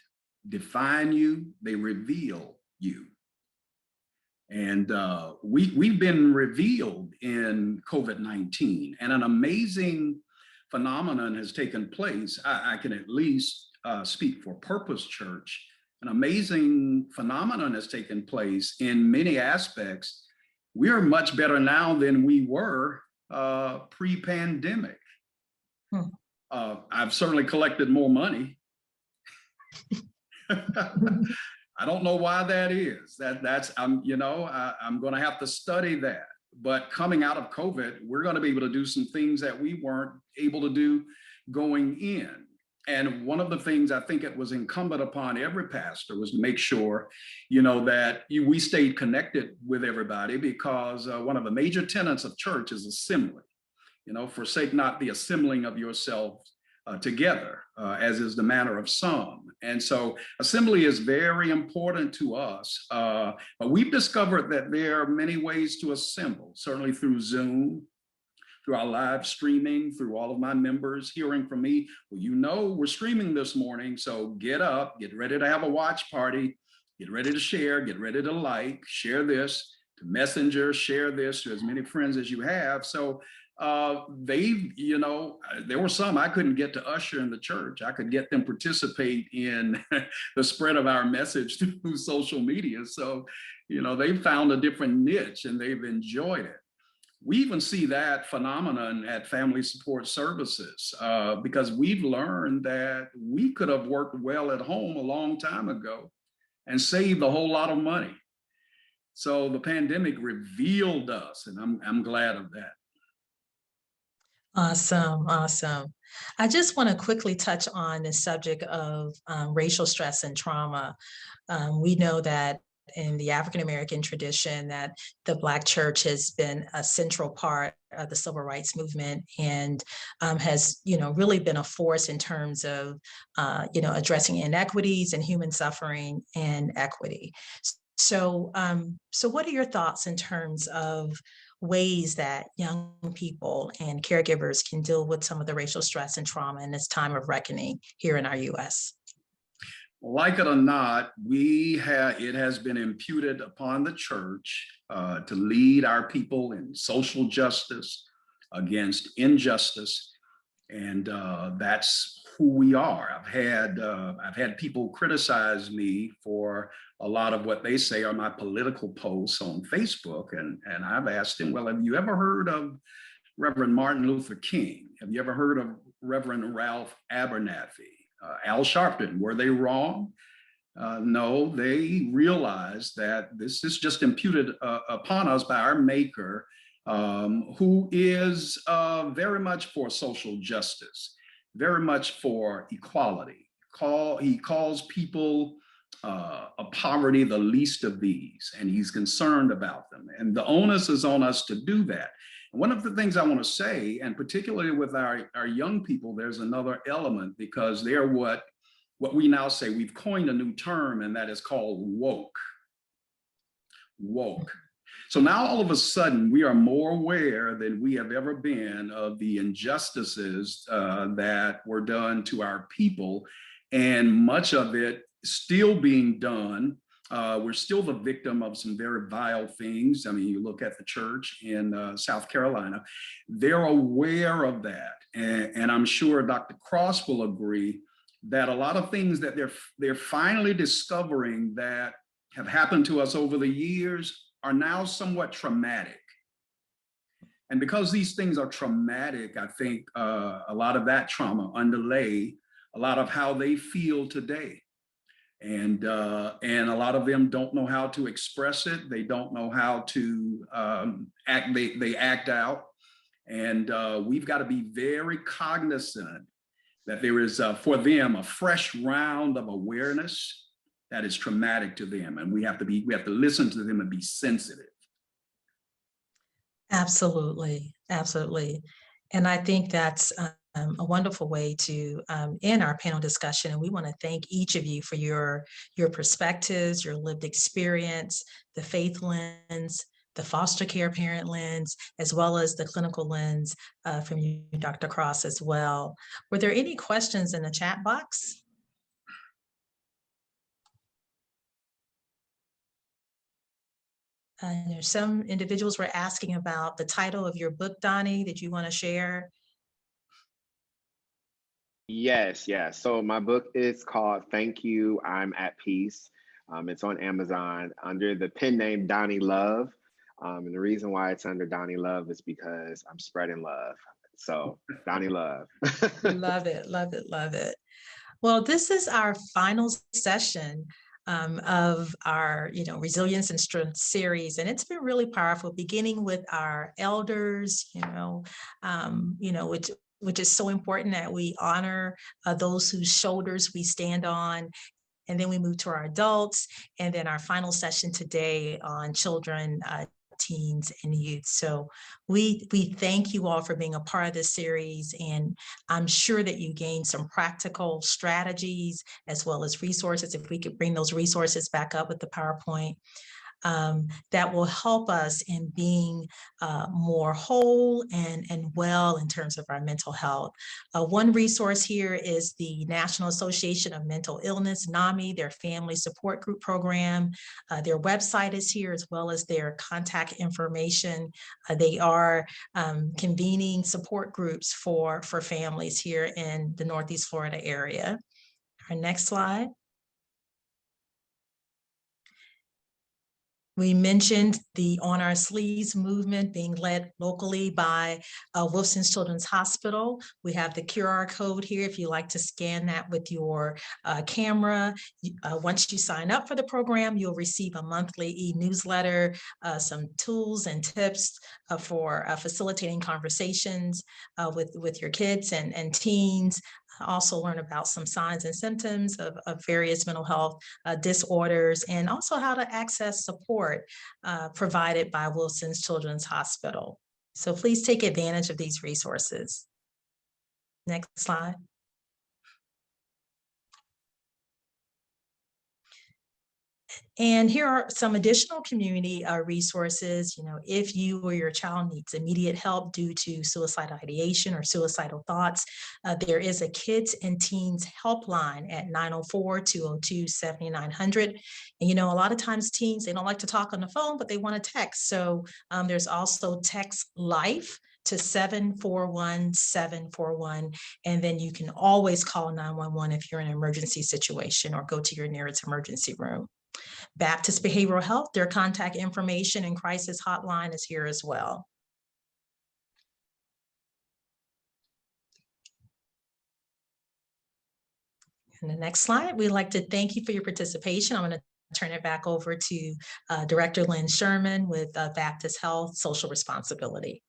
define you, they reveal you. And we've been revealed in COVID-19, and an amazing phenomenon has taken place. I can at least speak for Purpose Church. an amazing phenomenon that's taken place in many aspects. We are much better now than we were pre-pandemic. I've certainly collected more money. I don't know why that is. I'm going to have to study that. But coming out of COVID, we're going to be able to do some things that we weren't able to do going in. And one of the things I think it was incumbent upon every pastor was to make sure, that we stayed connected with everybody, because one of the major tenets of church is assembly. Forsake not the assembling of yourself together, as is the manner of some. And so assembly is very important to us. But we've discovered that there are many ways to assemble, certainly through Zoom, through our live streaming, through all of my members hearing from me. Well, we're streaming this morning, so get up, get ready to have a watch party, get ready to share, get ready to like, share this to Messenger, share this to as many friends as you have. So there were some I couldn't get to usher in the church. I could get them participate in the spread of our message through social media. So, they've found a different niche and they've enjoyed it. We even see that phenomenon at Family Support Services because we've learned that we could have worked well at home a long time ago and saved a whole lot of money. So the pandemic revealed us, and I'm glad of that. Awesome, awesome. I just want to quickly touch on the subject of racial stress and trauma. We know that in the African American tradition, that the Black church has been a central part of the civil rights movement and has, really been a force in terms of, addressing inequities and human suffering and equity. So, what are your thoughts in terms of ways that young people and caregivers can deal with some of the racial stress and trauma in this time of reckoning here in our U.S.? Like it or not, it has been imputed upon the church to lead our people in social justice against injustice, and that's who we are. I've had people criticize me for a lot of what they say are my political posts on Facebook, and I've asked them, well, have you ever heard of Reverend Martin Luther King? Have you ever heard of Reverend Ralph Abernathy? Al Sharpton, were they wrong? No, they realized that this is just imputed upon us by our Maker, who is very much for social justice, very much for equality. He calls people of poverty the least of these, and he's concerned about them. And the onus is on us to do that. One of the things I want to say, and particularly with our young people, there's another element, because they're what we now say, we've coined a new term, and that is called woke. Woke. So now all of a sudden, we are more aware than we have ever been of the injustices that were done to our people, and much of it still being done. We're still the victim of some very vile things. I mean, you look at the church in South Carolina, they're aware of that. And I'm sure Dr. Cross will agree that a lot of things that they're finally discovering that have happened to us over the years are now somewhat traumatic. And because these things are traumatic, I think a lot of that trauma underlay a lot of how they feel today. And a lot of them don't know how to express it. They don't know how to act. They act out. And we've got to be very cognizant that there is for them a fresh round of awareness that is traumatic to them, and we have to listen to them and be sensitive. Absolutely, absolutely. And I think that's a wonderful way to end our panel discussion. And we want to thank each of you for your perspectives, your lived experience, the faith lens, the foster care parent lens, as well as the clinical lens from you, Dr. Cross, as well. Were there any questions in the chat box? There's some individuals were asking about the title of your book, Donnie. Did you want to share? Yes, yes. So my book is called Thank You, I'm at Peace. It's on Amazon under the pen name Donnie Love. And the reason why it's under Donnie Love is because I'm spreading love. So Donnie Love. Love it, love it, love it. Well, this is our final session of our, Resilience and Strength series, and it's been really powerful. Beginning with our elders, which is so important that we honor those whose shoulders we stand on. And then we move to our adults, and then our final session today on children, teens, and youth. So we thank you all for being a part of this series, and I'm sure that you gained some practical strategies as well as resources. If we could bring those resources back up with the PowerPoint, that will help us in being more whole and well in terms of our mental health. One resource here is the National Association of Mental Illness, NAMI, their family support group program. Their website is here, as well as their contact information. They are convening support groups for families here in the Northeast Florida area. Our next slide. We mentioned the On Our Sleeves movement being led locally by Wilson's Children's Hospital. We have the QR code here if you like to scan that with your camera. Once you sign up for the program, you'll receive a monthly e-newsletter, some tools and tips for facilitating conversations with your kids and teens. Also learn about some signs and symptoms of various mental health disorders, and also how to access support provided by Wilson's Children's Hospital. So please take advantage of these resources. Next slide. And here are some additional community resources. If you or your child needs immediate help due to suicidal ideation or suicidal thoughts, there is a Kids and Teens helpline at 904-202-7900. And a lot of times teens, they don't like to talk on the phone, but they want to text. So there's also Text Life to 741-741. And then you can always call 911 if you're in an emergency situation, or go to your nearest emergency room. Baptist Behavioral Health, their contact information and crisis hotline is here as well. And the next slide, we'd like to thank you for your participation. I'm going to turn it back over to Director Lynn Sherman with Baptist Health Social Responsibility.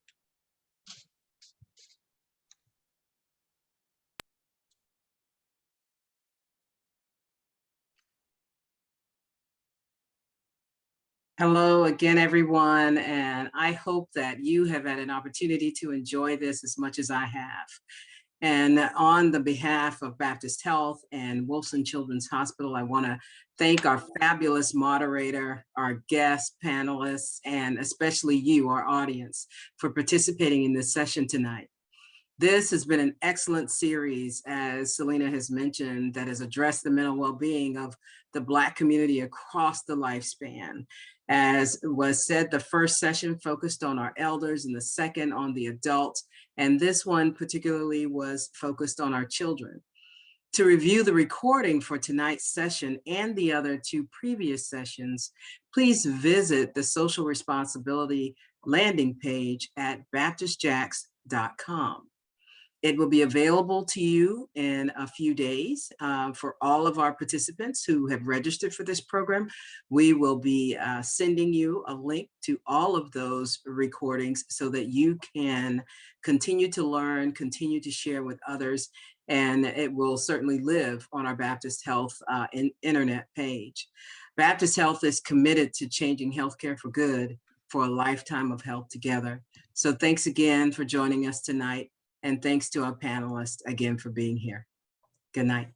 Hello again, everyone, and I hope that you have had an opportunity to enjoy this as much as I have. And on the behalf of Baptist Health and Wilson Children's Hospital, I want to thank our fabulous moderator, our guest panelists, and especially you, our audience, for participating in this session tonight. This has been an excellent series, as Selena has mentioned, that has addressed the mental well-being of the Black community across the lifespan. As was said, the first session focused on our elders and the second on the adults, and this one particularly was focused on our children. To review the recording for tonight's session and the other two previous sessions, please visit the Social Responsibility landing page at baptistjacks.com. It will be available to you in a few days for all of our participants who have registered for this program. We will be sending you a link to all of those recordings so that you can continue to learn, continue to share with others, and it will certainly live on our Baptist Health internet page. Baptist Health is committed to changing healthcare for good for a lifetime of health together. So thanks again for joining us tonight. And thanks to our panelists again for being here. Good night.